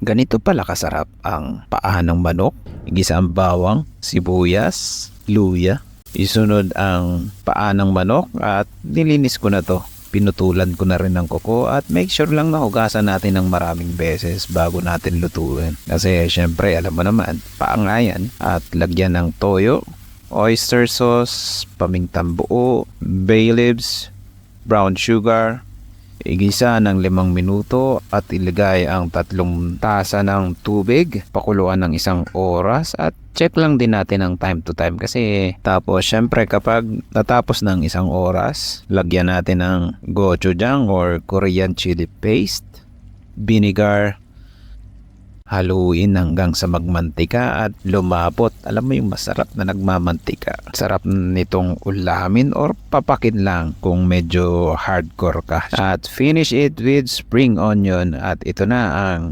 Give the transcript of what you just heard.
Ganito pala kasarap ang paa ng manok. Igisa ang bawang, sibuyas, luya. Isunod ang paa ng manok at nilinis ko na to. Pinutulan ko na rin ng kuko at make sure lang na hugasan natin ng maraming beses bago natin lutuin. Kasi syempre alam mo naman, paa nga yan. At lagyan ng toyo, oyster sauce, pamintang buo, bay leaves, brown sugar. Igisa ng 5 minuto at ilagay ang 3 tasa ng tubig. Pakuluan ng 1 oras at check lang din natin ang time to time kasi tapos syempre kapag natapos ng 1 oras, lagyan natin ng gochujang or Korean chili paste, vinegar, haluin hanggang sa magmantika at lumapot. Alam mo yung masarap na nagmamantika. Sarap nitong ulamin or papakin lang kung medyo hardcore ka. At finish it with spring onion at ito na ang